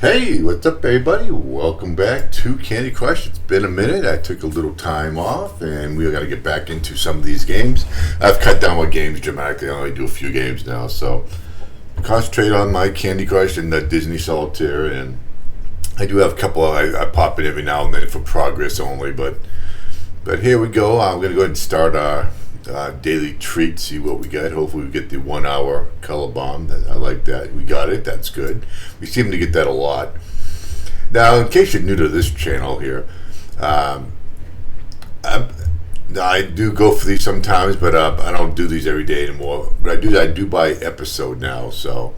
Hey, what's up, everybody? Welcome back to Candy Crush. It's been a minute. I took a little time off, and we got to get back into some of these games. I've cut down my games dramatically. I only do a few games now, so concentrate on my Candy Crush and the Disney Solitaire. And I do have a couple. I pop in every now and then for progress only, but here we go. I'm going to go ahead and start our daily treat. See what we get. Hopefully, we get the 1 hour color bomb. I like that. We got it. That's good. We seem to get that a lot. Now, in case you're new to this channel here, I do go for these sometimes, but I don't do these every day anymore. But I do by episode now. So,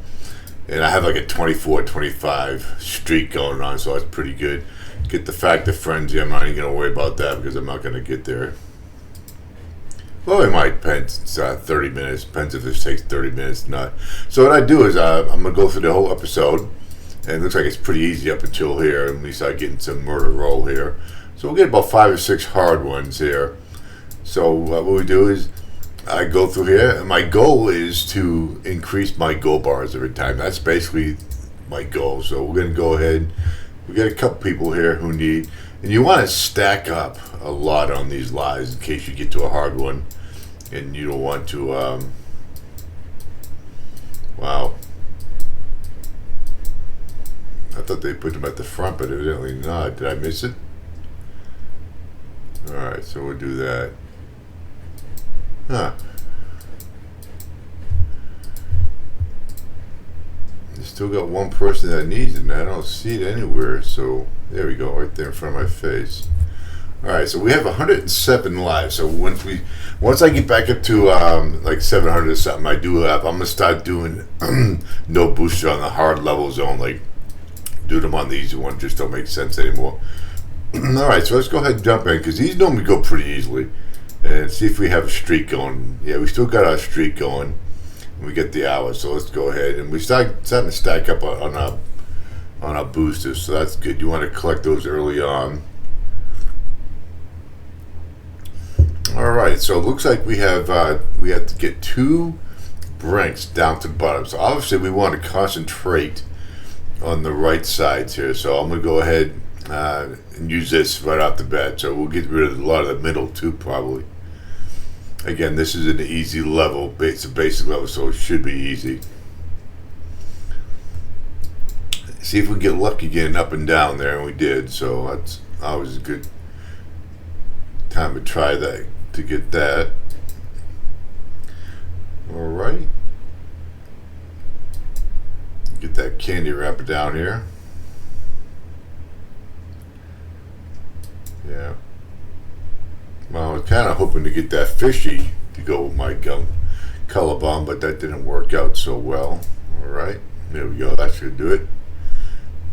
and I have like a 24-25 streak going on, so that's pretty good. Get the Factor Frenzy. I'm not even going to worry about that because I'm not going to get there. Well, it might depend. It's 30 minutes. Depends if this takes 30 minutes or not. So what I do is I'm going to go through the whole episode. And it looks like it's pretty easy up until here. And we start getting some murder roll here. So we'll get about 5 or 6 hard ones here. So what we do is I go through here. And my goal is to increase my gold bars every time. That's basically my goal. So we're going to go ahead. We got a couple people here who need... And you want to stack up a lot on these lives in case you get to a hard one. And you don't want to, wow. I thought they put them at the front, but evidently not. Did I miss it? Alright, so we'll do that. Huh. You still got one person that needs it, and I don't see it anywhere, so there we go, right there in front of my face. Alright, so we have 107 lives. So once I get back up to like 700 or something, I'm gonna start doing no booster on the hard levels only. Do them on the easy one, just don't make sense anymore. Alright, so let's go ahead and jump in, because these normally go pretty easily. And see if we have a streak going. Yeah, we still got our streak going. And we get the hour, so let's go ahead. And we starting to stack up on our boosters, so that's good. You want to collect those early on. Alright, so it looks like we have to get 2 brinks down to the bottom. So obviously we want to concentrate on the right sides here. So I'm going to go ahead and use this right off the bat. So we'll get rid of a lot of the middle too, probably. Again, this is an easy level. It's a basic level, so it should be easy. See if we get lucky getting up and down there, and we did. So that's always a good time to try that, to get that. Alright. Get that candy wrapper down here. Yeah. Well, I was kind of hoping to get that fishy to go with my color bomb, but that didn't work out so well. Alright. There we go. That should do it.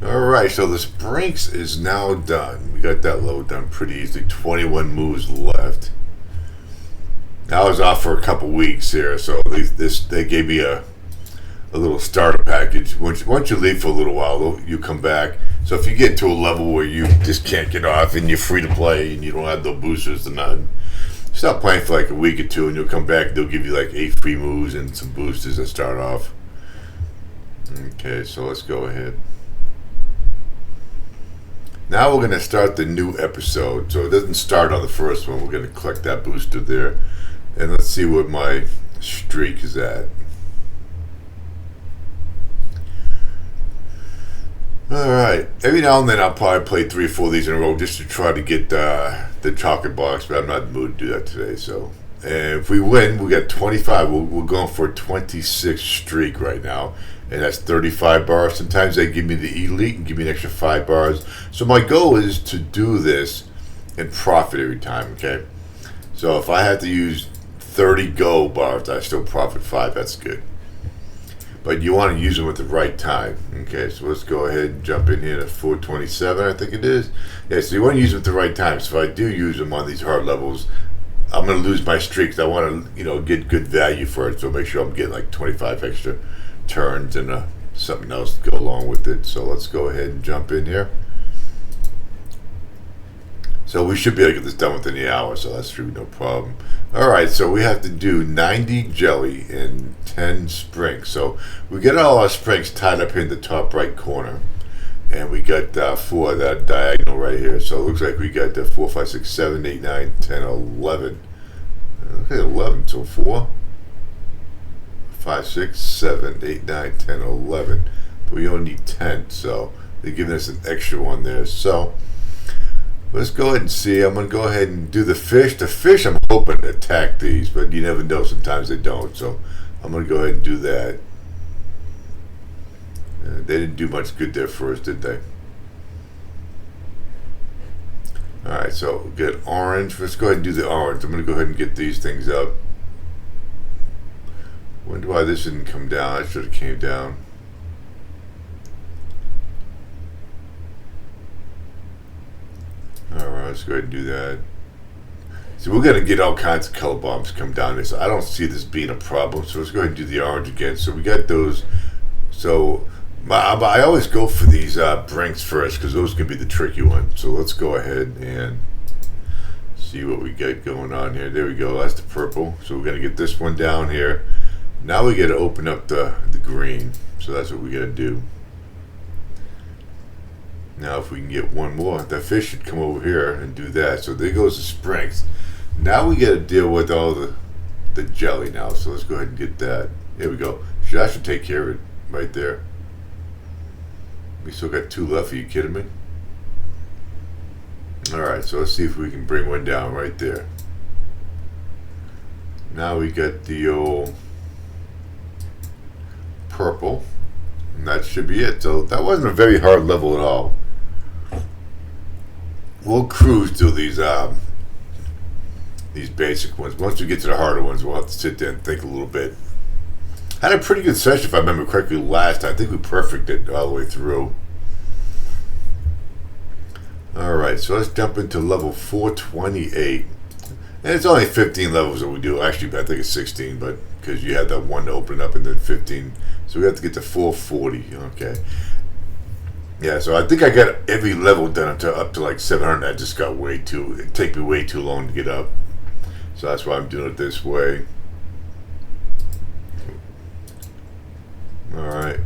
Alright, so the Brinks is now done. We got that load done pretty easily. 21 moves left. I was off for a couple weeks here, so they gave me a little starter package. Once you leave for a little while, you come back. So if you get to a level where you just can't get off and you're free to play and you don't have no boosters and nothing, stop playing for like a week or two and you'll come back and they'll give you like 8 free moves and some boosters to start off. Okay, so let's go ahead. Now we're going to start the new episode. So it doesn't start on the first one. We're going to collect that booster there. And let's see what my streak is at. Alright. Every now and then I'll probably play 3 or 4 of these in a row just to try to get the chocolate box. But I'm not in the mood to do that today. So, and if we win, we got 25. We're going for a 26 streak right now. And that's 35 bars. Sometimes they give me the elite and give me an extra 5 bars. So my goal is to do this and profit every time, okay? So if I have to use 30 gold bars, I still profit 5. That's good. But you want to use them at the right time. Okay, so let's go ahead and jump in here to 427, I think it is. Yeah, so you want to use them at the right time. So if I do use them on these hard levels, I'm going to lose my streaks. I want to, get good value for it. So make sure I'm getting like 25 extra turns and something else to go along with it. So let's go ahead and jump in here. So we should be able to get this done within the hour, so that's true, no problem. Alright, so we have to do 90 jelly and 10 springs. So we get all our springs tied up here in the top right corner. and we got 4 that diagonal right here. So it looks like we got 4, 5, 6, 7, 8, 9, 10, 11. Okay, 11. So 4, 5, 6, 7, 8, 9, 10, 11. But we only need 10, so they're giving us an extra one there. So let's go ahead and see. I'm going to go ahead and do the fish. The fish, I'm hoping to attack these, but you never know. Sometimes they don't. So I'm going to go ahead and do that. They didn't do much good there for us, did they? Alright, so we'll get orange. Let's go ahead and do the orange. I'm going to go ahead and get these things up. Wonder why this didn't come down. That should have came down. Alright, let's go ahead and do that. So we're going to get all kinds of color bombs come down here. So I don't see this being a problem. So let's go ahead and do the orange again. So we got those. So I always go for these brinks first because those can be the tricky ones. So let's go ahead and see what we got going on here. There we go. That's the purple. So we're going to get this one down here. Now we got to open up the green. So that's what we got to do. Now if we can get one more, that fish should come over here and do that. So there goes the springs. Now we got to deal with all the jelly now. So let's go ahead and get that. There we go. That should take care of it right there. We still got 2 left. Are you kidding me? Alright, so let's see if we can bring one down right there. Now we got the old purple. And that should be it. So that wasn't a very hard level at all. We'll cruise through these basic ones. Once we get to the harder ones, we'll have to sit there and think a little bit. Had a pretty good session, if I remember correctly, last time. I think we perfected it all the way through. Alright, so let's jump into level 428. And it's only 15 levels that we do. Actually, I think it's 16, but because you had that one to open up and then 15. So we have to get to 440. Okay. Yeah, so I think I got every level done up to like 700. I just got it'd take me way too long to get up. So that's why I'm doing it this way. Alright.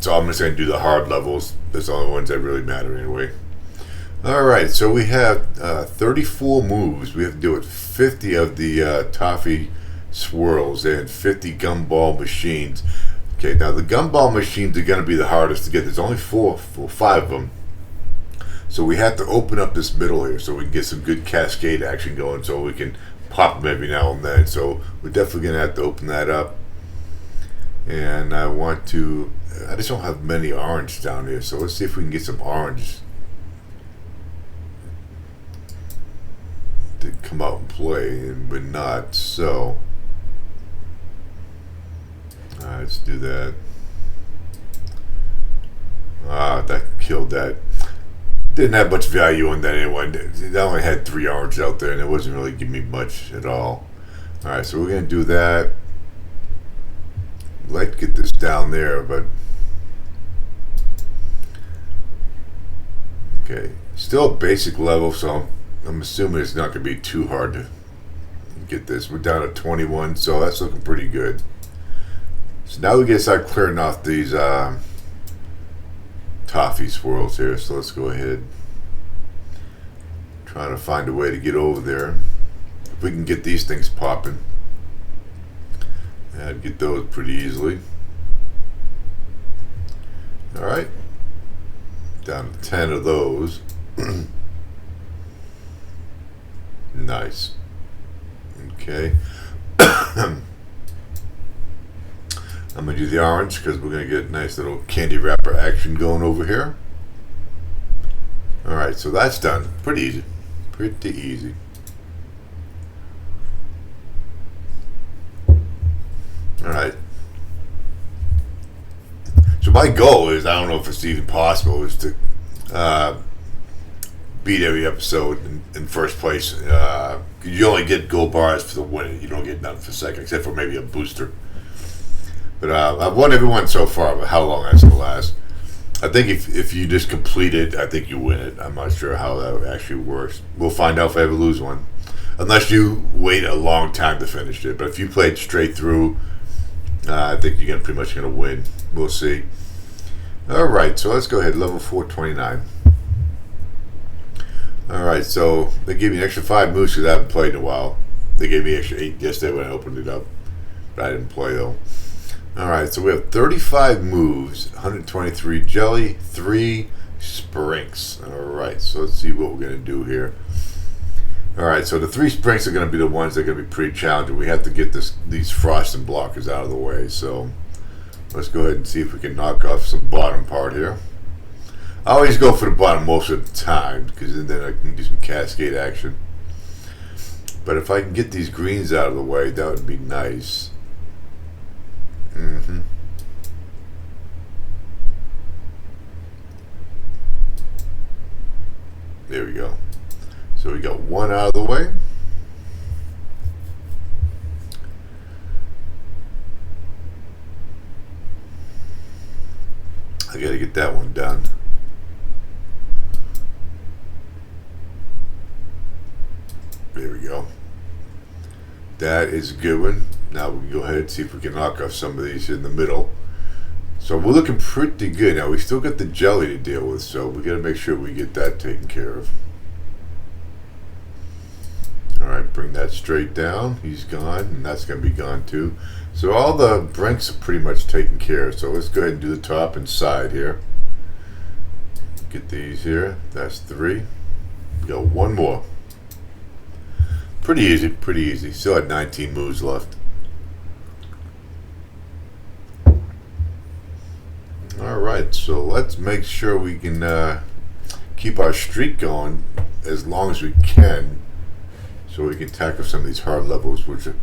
So I'm just going to do the hard levels. That's the only ones that really matter anyway. Alright, so we have 34 moves. We have to do it 50 of the toffee swirls and 50 gumball machines. Okay, now the gumball machines are going to be the hardest to get. There's only 5 of them. So we have to open up this middle here so we can get some good cascade action going so we can pop them every now and then. So we're definitely going to have to open that up. And I just don't have many orange down here, so let's see if we can get some orange to come out and play, and we're not, so let's do that. That killed that. Didn't have much value on that anyway. I only had 3 orange out there and it wasn't really giving me much at all. Alright, so we're going to do that. I'd like to get this down there, but okay, still a basic level, so I'm assuming it's not going to be too hard to get this. We're down at 21, so that's looking pretty good. So now we get to start clearing off these toffee swirls here, so let's go ahead, trying to find a way to get over there. If we can get these things popping, I'd get those pretty easily. Alright, down to 10 of those. Nice. Okay. I'm going to do the orange because we're going to get a nice little candy wrapper action going over here. Alright, so that's done. Pretty easy. Pretty easy. Alright. So my goal is, I don't know if it's even possible, is to beat every episode in first place. You only get gold bars for the win. You don't get nothing for second, except for maybe a booster. But I've won every one so far, but how long that's going to last? I think if you just complete it, I think you win it. I'm not sure how that actually works. We'll find out if I ever lose one. Unless you wait a long time to finish it. But if you play it straight through, I think you're pretty much going to win. We'll see. Alright, so let's go ahead, level 429. Alright, so they gave me an extra 5 moves because I haven't played in a while. They gave me extra 8 yesterday when I opened it up, but I didn't play though. Alright, so we have 35 moves, 123 jelly, 3 sprinks. Alright, so let's see what we're going to do here. Alright, so the 3 sprinks are going to be the ones that are going to be pretty challenging. We have to get these frost and blockers out of the way, so let's go ahead and see if we can knock off some bottom part here. I always go for the bottom most of the time because then I can do some cascade action. But if I can get these greens out of the way, that would be nice. There we go. So we got 1 out of the way. I gotta get that one done. There we go. That is a good one. Now we can go ahead and see if we can knock off some of these in the middle. So we're looking pretty good. Now we still got the jelly to deal with, so we got to make sure we get that taken care of. Alright, bring that straight down. He's gone, and that's going to be gone too. So all the brinks are pretty much taken care of. So let's go ahead and do the top and side here. Get these here. That's 3. We got 1 more. Pretty easy, pretty easy. Still had 19 moves left. Alright, so let's make sure we can keep our streak going as long as we can so we can tackle some of these hard levels, which are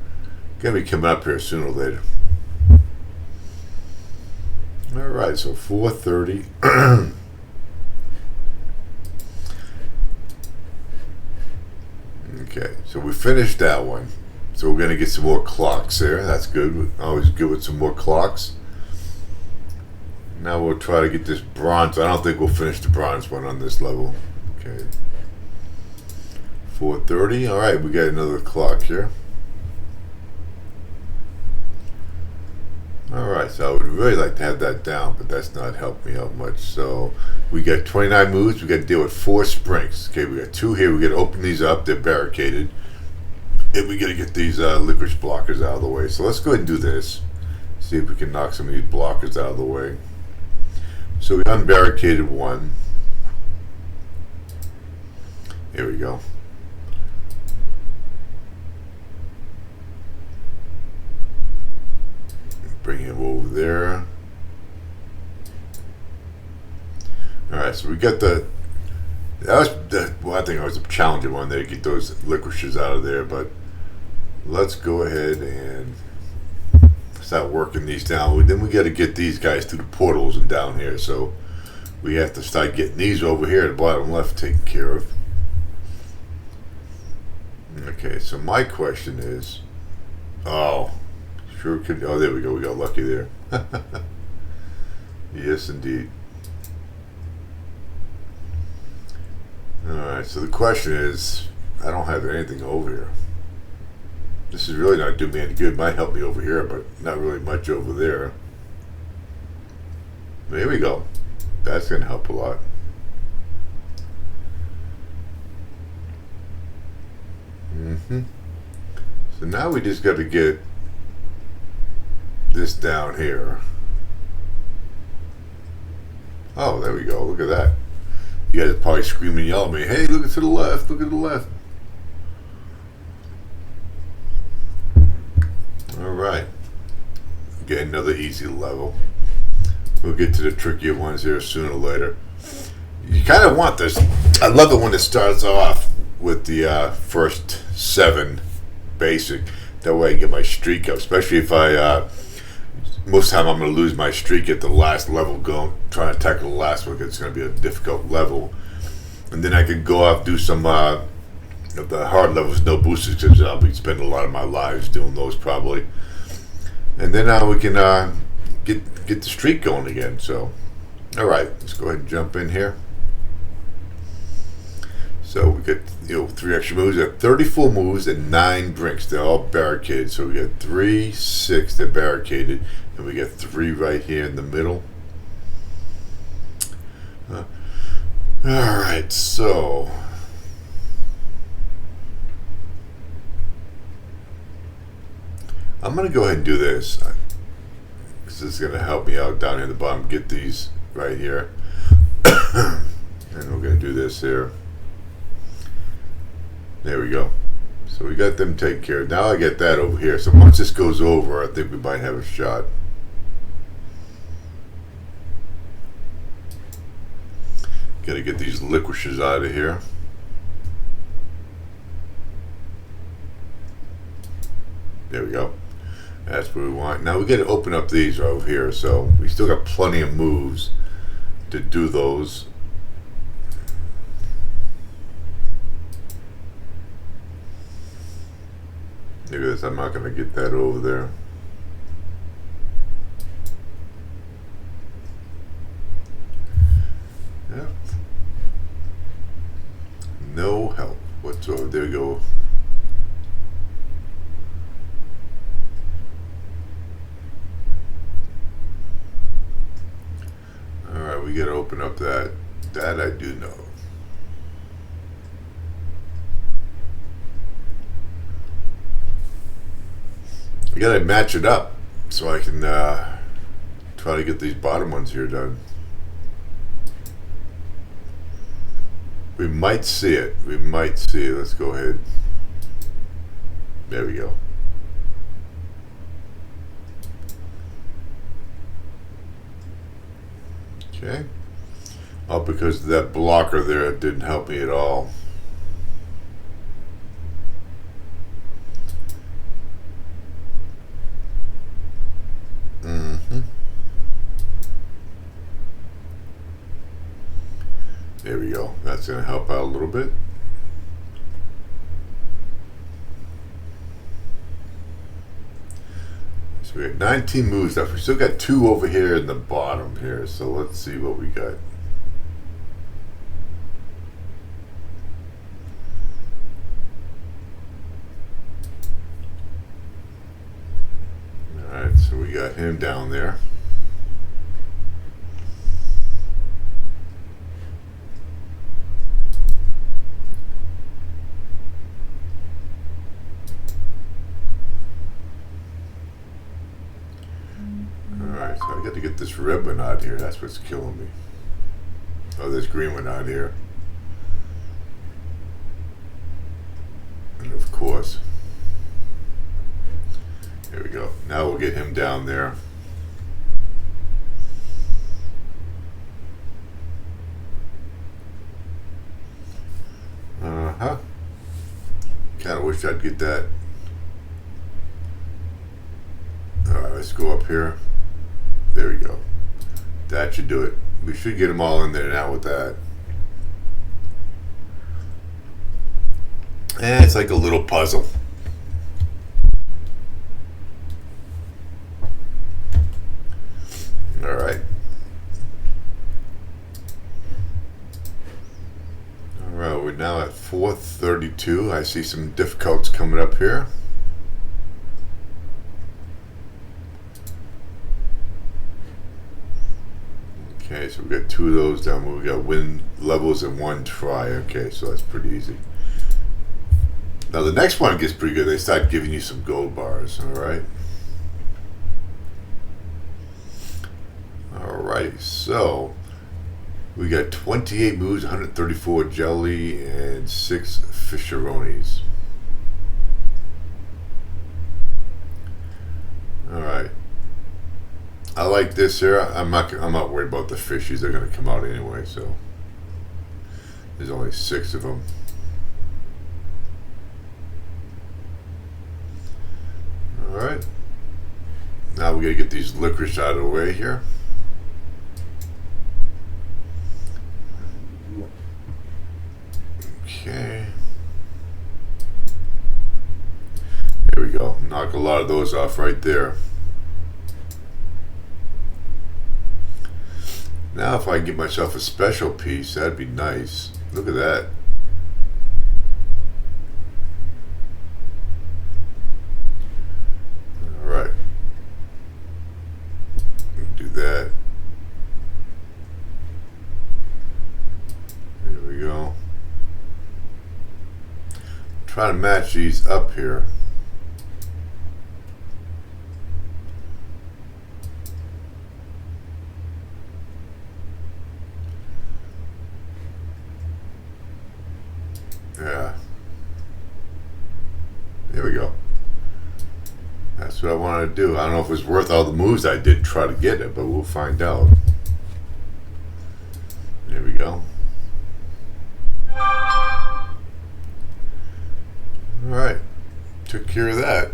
going to be coming up here sooner or later. Alright, so 430. Okay, so we finished that one. So we're going to get some more clocks there. That's good. We're always good with some more clocks. Now we'll try to get this bronze. I don't think we'll finish the bronze one on this level. Okay. 430. Alright, we got another clock here. Alright, so I would really like to have that down, but that's not helped me out much. So we got 29 moves. We got to deal with 4 sprinks. Okay, we got 2 here. We got to open these up. They're barricaded. And we got to get these licorice blockers out of the way. So let's go ahead and do this. See if we can knock some of these blockers out of the way. So we unbarricaded 1. Here we go. Bring him over there. Alright, so we got that was well, I think I was a challenging one there to get those licorices out of there, but let's go ahead and start working these down. Then we got to get these guys through the portals and down here, so we have to start getting these over here at the bottom left taken care of. Okay, so my question is, sure could. Oh, there we go. We got lucky there. Yes, indeed. Alright, so the question is, I don't have anything over here. This is really not doing me any good. Might help me over here, but not really much over there. There we go. That's going to help a lot. So now we just got to get this down here. Oh, there we go. Look at that. You guys are probably screaming and yelling at me, hey, look to the left, look at the left. Alright. Again, another easy level. We'll get to the trickier ones here sooner or later. You kind of want this. I love it when it starts off with the first 7 basic. That way I can get my streak up, especially if I most of the time I'm going to lose my streak at the last level, trying to tackle the last one because it's going to be a difficult level. And then I can go off, do some of the hard levels, no boosters, because I'll be spending a lot of my lives doing those probably. And then we can get the streak going again. So, alright, let's go ahead and jump in here. So we got 3 extra moves. We got 34 moves and 9 brinks. They're all barricaded. So we got 3, 6. They're barricaded, and we got 3 right here in the middle. Alright, so I'm going to go ahead and do this. This is going to help me out down here at the bottom. Get these right here. And we're going to do this here. There we go. So we got them taken care of. Now I get that over here. So once this goes over, I think we might have a shot. Got to get these licorices out of here. There we go. That's what we want. Now we got to open up these over here. So we still got plenty of moves to do those. Look at this. I'm not going to get that over there. Yeah. No help whatsoever. There we go. Alright, we got to open up that. That I do know. I got to match it up so I can try to get these bottom ones here done. We might see it. We might see it. Let's go ahead. There we go. Okay. Oh, because that blocker there didn't help me at all. There we go. That's going to help out a little bit. So we have 19 moves left. We still got 2 over here in the bottom here. So let's see what we got. Alright, so we got him down there. Alright, so I got to get this red one out here. That's what's killing me. Oh, this green one out here. And of course, there we go. Now we'll get him down there. Uh-huh. Kind of wish I'd get that. Alright, let's go up here. There we go. That should do it. We should get them all in there now with that. And it's like a little puzzle. Alright. Alright, we're now at 432. I see some difficulties coming up here. Okay, so we got 2 of those down. We got win levels in 1 try. Okay, so that's pretty easy. Now the next one gets pretty good. They start giving you some gold bars. All right. All right. So we got 28 moves, 134 jelly, and 6 fisheronis. All right. I like this here. I'm not worried about the fishies. They're going to come out anyway. So there's only 6 of them. All right. Now we got to get these licorice out of the way here. Okay. There we go. Knock a lot of those off right there. Now if I can get myself a special piece, that'd be nice. Look at that. Alright. Do that. try to match these up here. Yeah. There we go. That's what I wanted to do. I don't know if it was worth all the moves I did try to get it, but we'll find out. There we go. Alright. Took care of that.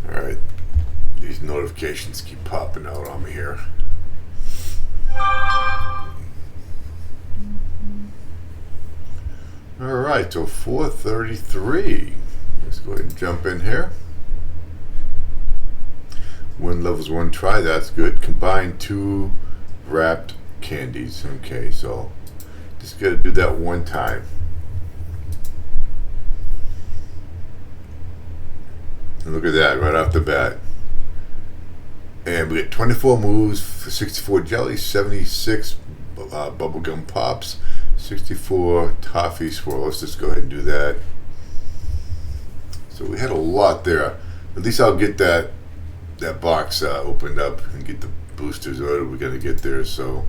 Alright. These notifications keep popping out on me here. Alright, so 433. Let's go ahead and jump in here. Win levels 1 try, that's good. Combine 2 wrapped candies. Okay, so just gotta do that one time. And look at that right off the bat. And we get 24 moves for 64 jellies, 76 bubblegum pops, 64 toffee swirl. Let's just go ahead and do that. So we had a lot there. At least I'll get that box opened up and get the boosters. What are we gonna get there? So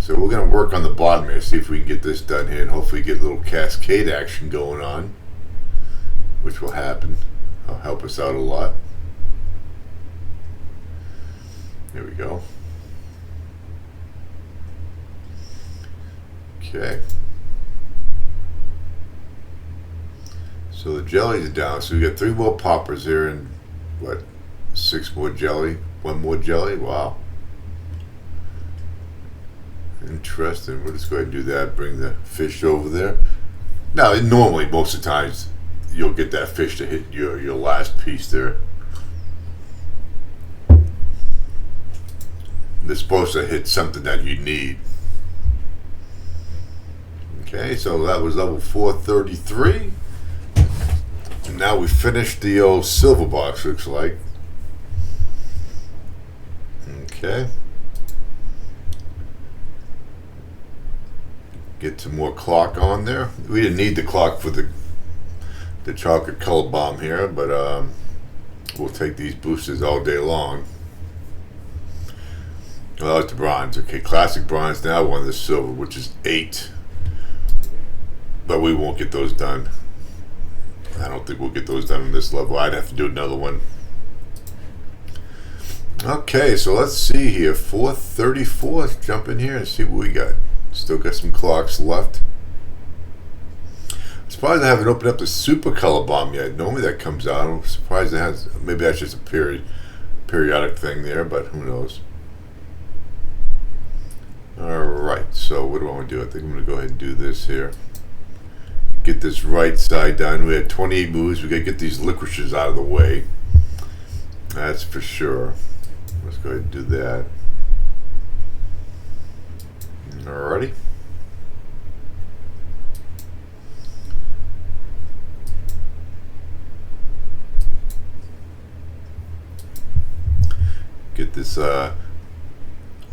we're gonna work on the bottom here, see if we can get this done here, and hopefully get a little cascade action going on, which will happen. It'll help us out a lot. There we go. Okay. So the jellies are down. So we got 3 more poppers here and what? 6 more jelly? 1 more jelly? Wow. Interesting. We'll just go ahead and do that. Bring the fish over there. Now, normally, most of the times, you'll get that fish to hit your last piece there. They're supposed to hit something that you need. Okay, so that was level 433. And now we finished the old silver box, looks like. Okay. Get some more clock on there. We didn't need the clock for the chocolate color bomb here, but we'll take these boosters all day long. Well, that's the bronze. Okay, classic bronze now, one of the silver, which is 8. But we won't get those done. I don't think we'll get those done on this level. I'd have to do another one. Okay, so let's see here. 434. Let's jump in here and see what we got. Still got some clocks left. I'm surprised I haven't opened up the super color bomb yet. Normally that comes out. I'm surprised it has. Maybe that's just a periodic thing there, but who knows. Alright, so what do I want to do? I think I'm going to go ahead and do this here. Get this right side done. We had 28 moves. We got to get these licorices out of the way. That's for sure. Let's go ahead and do that. Alrighty. Get this, I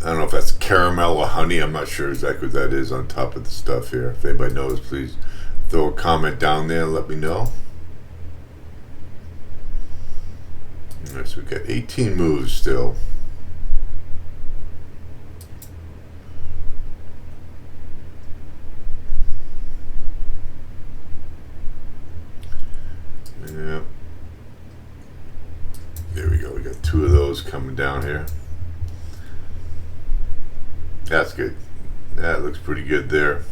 don't know if that's caramel or honey. I'm not sure exactly what that is on top of the stuff here. If anybody knows, please throw a comment down there and let me know. Alright, so we've got 18 moves still. Yeah. There we go. We got 2 of those coming down here. That's good. That looks pretty good there.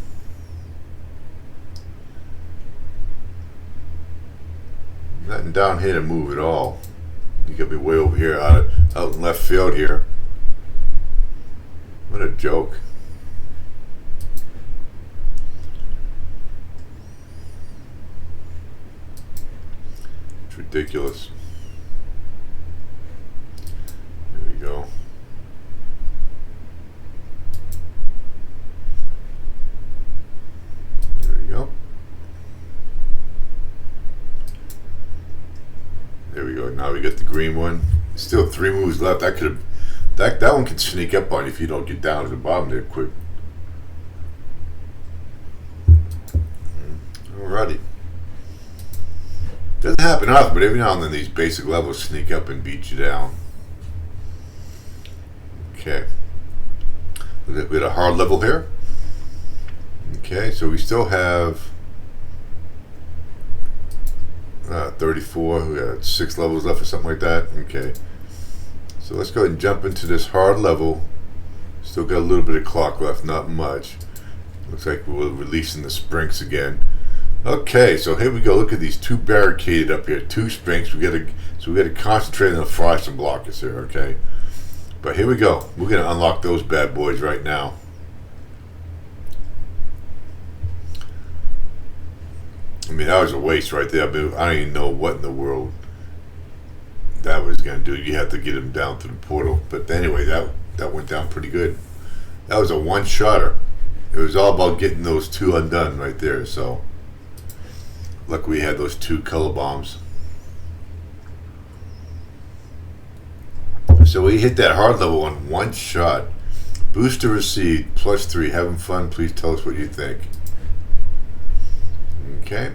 Nothing down here to move at all. You got me way over here out in left field here. What a joke. It's ridiculous. There we go. There we go. Now we got the green one. Still 3 moves left. That could have that one can sneak up on you if you don't get down to the bottom there quick. Alrighty. Doesn't happen often, but every now and then these basic levels sneak up and beat you down. Okay. We got a hard level here. Okay, so we still have 34. We got 6 levels left or something like that. Okay. So let's go ahead and jump into this hard level. Still got a little bit of clock left, not much. Looks like we're releasing the sprinks again. Okay, so here we go. Look at these 2 barricaded up here, 2 sprinks. We gotta concentrate on the frost and blockers here, okay? But here we go. We're gonna unlock those bad boys right now. I mean, that was a waste right there. I don't even know what in the world that was gonna do. You have to get him down to the portal. But anyway, that went down pretty good. That was a one-shotter. It was all about getting those 2 undone right there. So, luckily we had those 2 color bombs. So we hit that hard level on 1 shot. Booster received +3. Having fun. Please tell us what you think. Okay,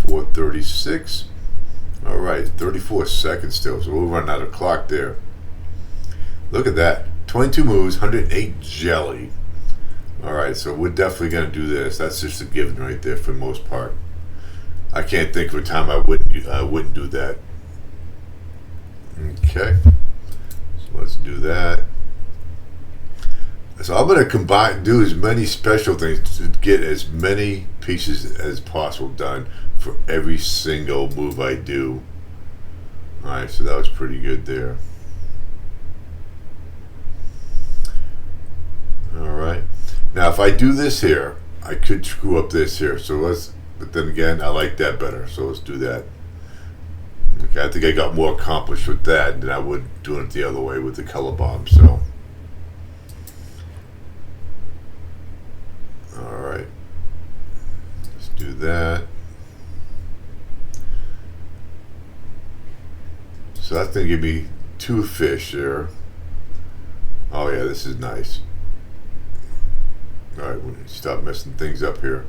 4:36. All right, 34 seconds still. So we'll run out of clock there. Look at that. 22 moves, 108 jelly. All right, so we're definitely going to do this. That's just a given right there for the most part. I can't think of a time I wouldn't do that. Okay, so let's do that. So I'm going to do as many special things to get as many pieces as possible done for every single move I do. All right, so that was pretty good there. All right. Now, if I do this here, I could screw up this here. So but then again, I like that better. So let's do that. Okay, I think I got more accomplished with that than I would doing it the other way with the color bomb. So, all right, let's do that. So that's gonna give me 2 fish there. Oh yeah, this is nice. All right, we'll stop messing things up here.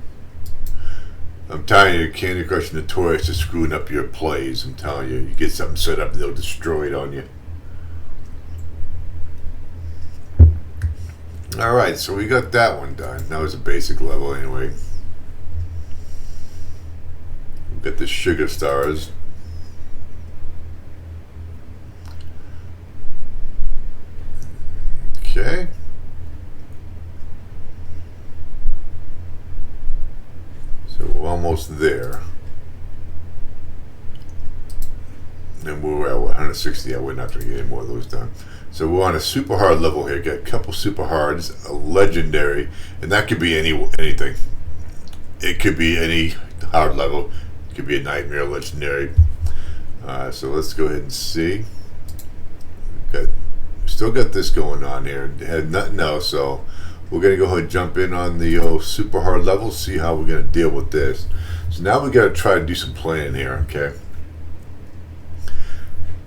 I'm telling you, Candy Crush notorious for screwing up your plays. I'm telling you, you get something set up, they'll destroy it on you. All right, so we got that one done. That was a basic level anyway. We've got the sugar stars. Okay. So we're almost there. And we're at 160. I wouldn't have to get any more of those done. So we're on a super hard level here. Got a couple super hards, a legendary, and that could be anything. It could be any hard level. It could be a nightmare legendary. So let's go ahead and see. Still got this going on here. Had nothing else, so we're gonna go ahead and jump in on the super hard level. See how we're gonna deal with this. So now we gotta try to do some planning here. Okay.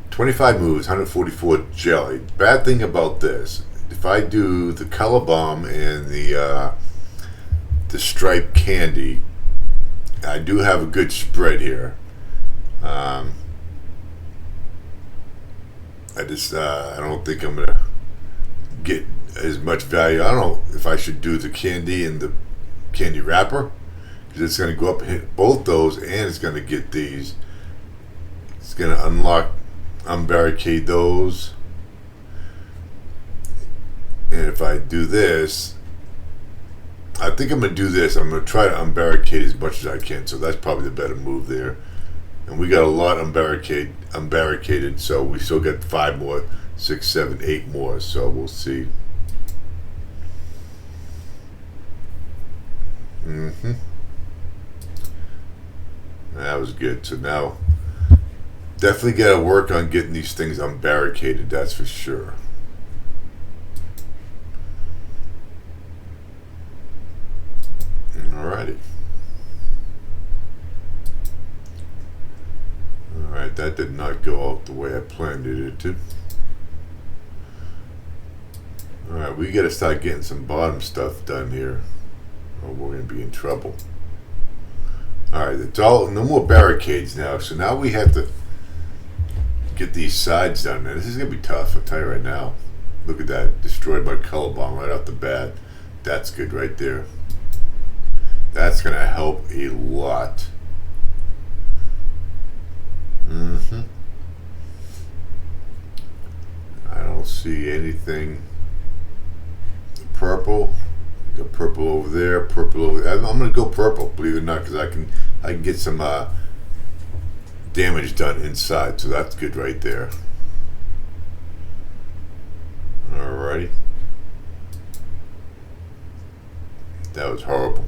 25 moves, 144 jelly. Bad thing about this, if I do the color bomb and the striped candy, I do have a good spread here. I don't think I'm gonna get as much value. I don't know if I should do the candy and the candy wrapper, because it's gonna go up and hit both those, and it's gonna get these. It's gonna unbarricade those, and if I do this, I think I'm gonna do this. I'm gonna try to unbarricade as much as I can. So that's probably the better move there. And we got a lot unbarricaded, so we still got 5 more, 6, 7, 8 more. So we'll see. That was good. So now, definitely got to work on getting these things unbarricaded. That's for sure. Alrighty. Alright, that did not go out the way I planned it to. Alright, we gotta start getting some bottom stuff done here, or we're gonna be in trouble. Alright, it's all no more barricades now, so now we have to get these sides done. Now this is gonna be tough, I'll tell you right now. Look at that, destroyed by color bomb right off the bat. That's good right there. That's gonna help a lot. I don't see anything. Purple. We got purple over there. Purple over there. I'm gonna go purple, believe it or not, because I can get some damage done inside. So that's good right there. Alrighty. That was horrible.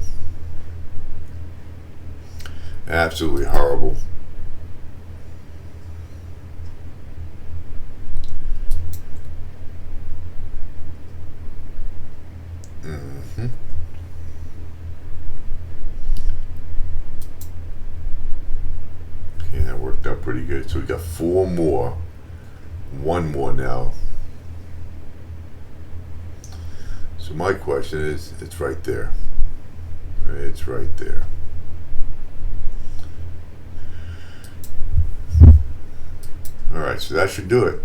Absolutely horrible. Okay, that worked out pretty good. So we got 4 more. 1 more now. So my question is, it's right there. It's right there. Alright, so that should do it.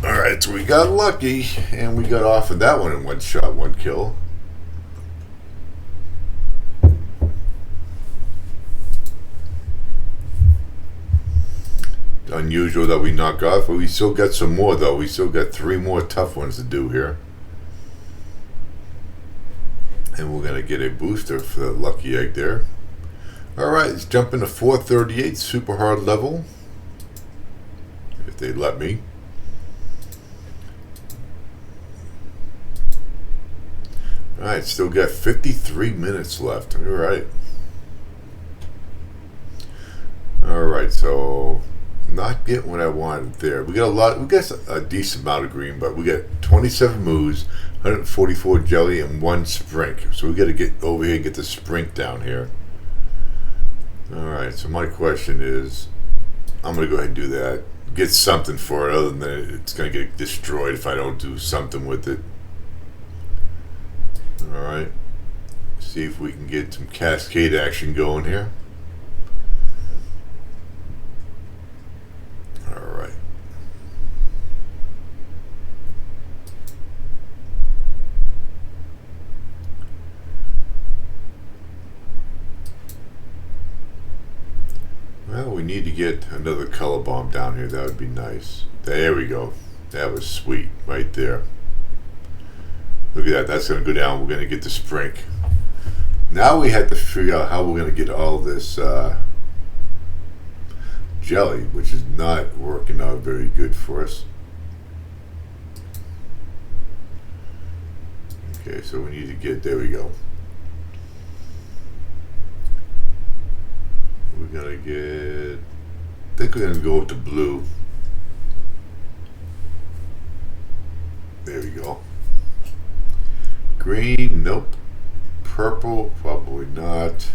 Alright, so we got lucky, and we got off of that one in 1 shot, 1 kill. Unusual that we knock off, but we still got some more though. We still got 3 more tough ones to do here. And we're going to get a booster for the lucky egg there. Alright, let's jump into 438, super hard level. If they let me. Alright, still got 53 minutes left. Alright. Alright, so not getting what I wanted there. We got a lot, we got a decent amount of green, but we got 27 moves, 144 jelly, and 1 sprink. So we got to get over here and get the sprink down here. Alright, so my question is, I'm going to go ahead and do that. Get something for it, other than it's going to get destroyed if I don't do something with it. Alright. See if we can get some cascade action going here. Alright. Well, we need to get another color bomb down here. That would be nice. There we go. That was sweet right there. Look at that. That's going to go down. We're going to get the sprink. Now we have to figure out how we're going to get all this jelly, which is not working out very good for us. Okay, so we need to get, there we go. We're going to get, I think we're going to go with the blue. There we go. Green, nope. Purple, probably not.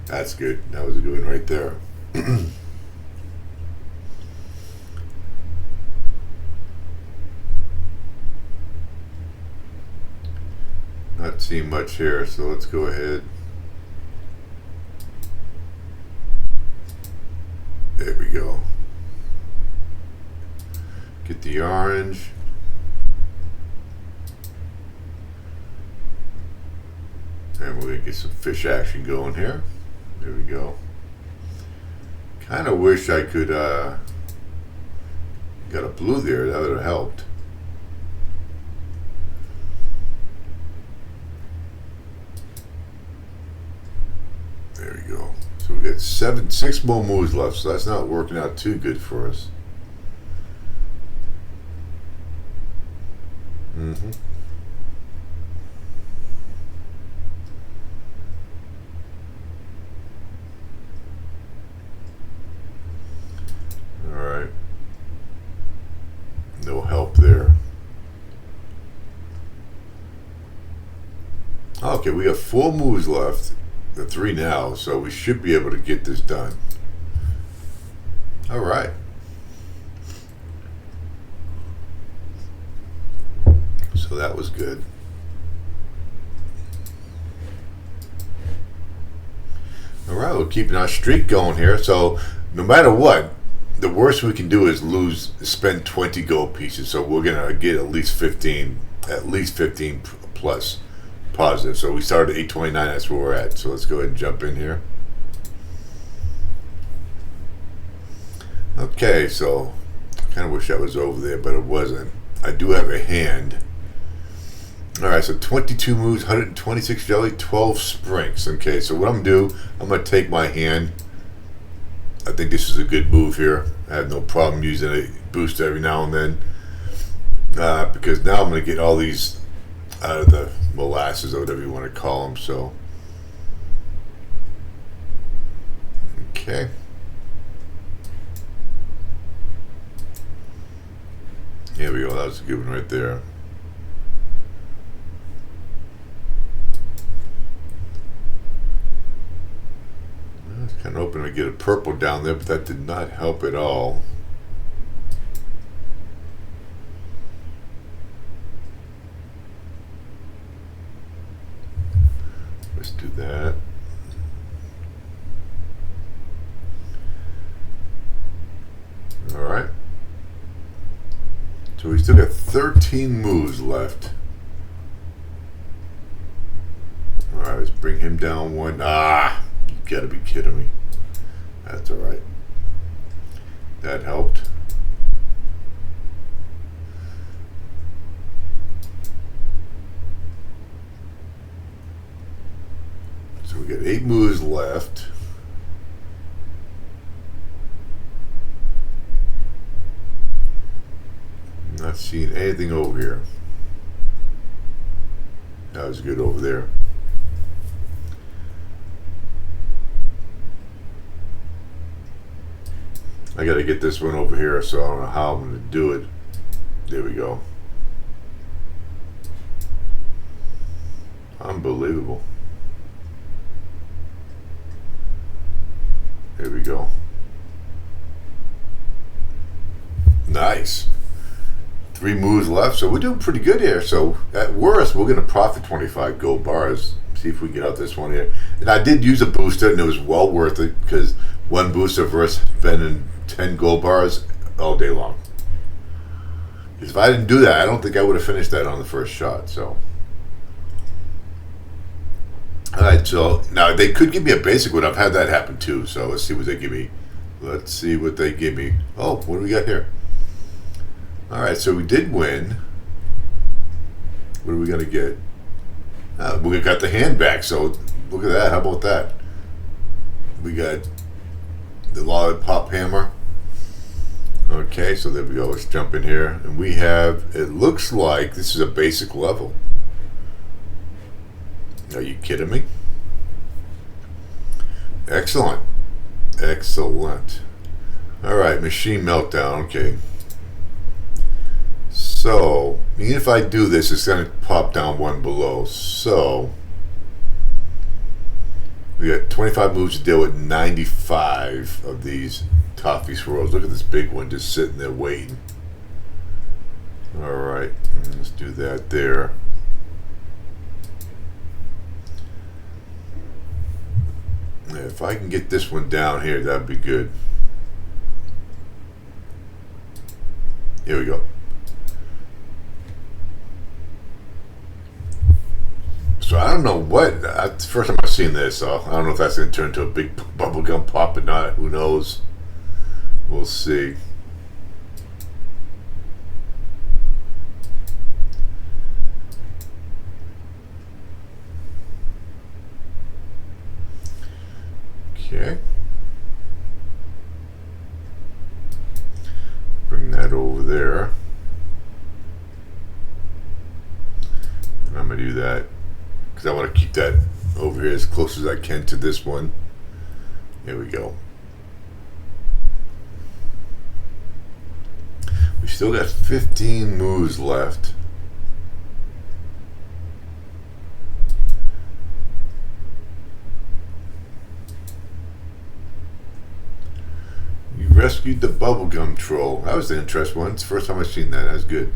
That's good. That was a good one right there. Not seeing much here, so let's go ahead. There we go. Get the orange. And we're going to get some fish action going here. There we go. Kind of wish I could got a blue there. That would have helped. There we go. So we got 6 more moves left, so that's not working out too good for us. Alright. No help there. Okay, we have 4 moves left. the 3 now, so we should be able to get this done. All right. So that was good. All right, we're keeping our streak going here. So no matter what, the worst we can do is spend 20 gold pieces. So we're gonna get at least 15 plus positive. So we started at 829. That's where we're at. So let's go ahead and jump in here. Okay, so I kind of wish I was over there, but it wasn't. I do have a hand. All right, so 22 moves, 126 jelly, 12 sprinks. Okay, so what I'm gonna do, I'm gonna take my hand. I think this is a good move here. I have no problem using a booster every now and then, because now I'm gonna get all these out of the molasses or whatever you want to call them. So, okay. Here we go. That was a good one right there. I was kind of hoping to get a purple down there, but that did not help at all. Let's do that. All right. So we still got 13 moves left. All right, let's bring him down one. Ah, you gotta be kidding me. That's all right. That helped. So we got 8 moves left. Not seeing anything over here. That was good over there. I gotta get this one over here, so I don't know how I'm gonna do it. There we go. Unbelievable. There we go. Nice. 3 moves left, so we're doing pretty good here. So at worst, we're going to profit 25 gold bars. See if we can get out this one here. And I did use a booster, and it was well worth it, because one booster versus spending 10 gold bars all day long. Because if I didn't do that, I don't think I would have finished that on the first shot. So, all right. So now they could give me a basic one. I've had that happen too. So let's see what they give me. Let's see what they give me. Oh, what do we got here? All right, so we did win. What are we going to get? We got the hand back, so look at that. How about that? We got the lollipop hammer. Okay, so there we go. Let's jump in here. And we have, it looks like this is a basic level. Are you kidding me? Excellent. Excellent. All right, machine meltdown. Okay. So, even if I do this, it's going to pop down one below. So, we got 25 moves to deal with 95 of these toffee swirls. Look at this big one just sitting there waiting. Alright, let's do that there. If I can get this one down here, that'd be good. Here we go. So I don't know what. It's the first time I've seen this, so I don't know if that's going to turn into a big bubblegum pop or not. Who knows? We'll see. Okay. Bring that over there. And I'm going to do that because I want to keep that over here as close as I can to this one. Here we go. We still got 15 moves left. rescued the bubblegum troll. That was an interesting one. It's the first time I've seen that. That was good.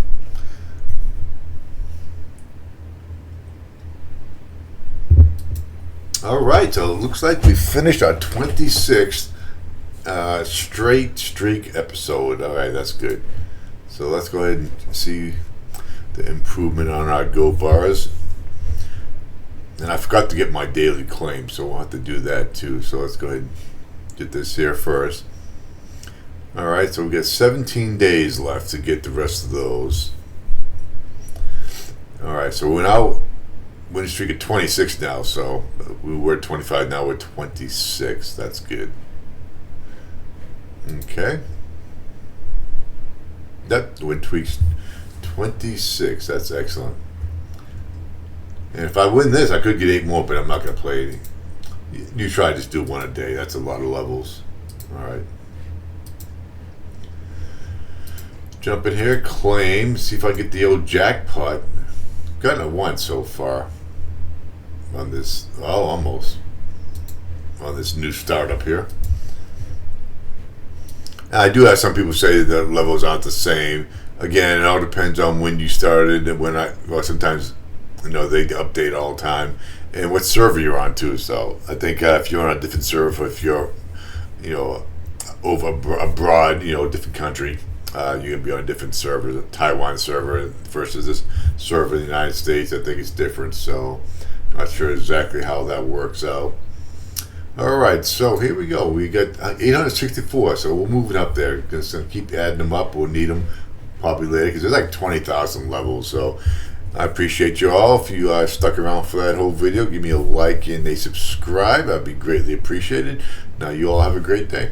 Alright, so it looks like we finished our 26th straight streak episode. Alright, that's good. So let's go ahead and see the improvement on our go bars. And I forgot to get my daily claim, so we'll have to do that too. So let's go ahead and get this here first. Alright, so we got 17 days left to get the rest of those. Alright, so we're now winning streak at 26 now, so we were at 25, now we're 26. That's good. Okay. That win tweaks 26. That's excellent. And if I win this, I could get 8 more, but I'm not going to play any. You try to just do 1 a day. That's a lot of levels. Alright. Jump in here, claim, see if I get the old jackpot. Gotten a 1 so far on this. Oh, almost on this new startup here. I do have some people say the levels aren't the same. Again, it all depends on when you started and when sometimes, you know, they update all the time and what server you're on too. So I think if you're on a different server, if you're, you know, over abroad, you know, a different country, you're gonna be on a different server. The Taiwan server versus this server in the United States, I think it's different. So not sure exactly how that works out. Alright, so here we go. We got 864, so we'll move it up there. Just gonna keep adding them up. We'll need them probably later because there's like 20,000 levels. So I appreciate you all. If you stuck around for that whole video, give me a like and a subscribe. I'd be greatly appreciated. Now you all have a great day.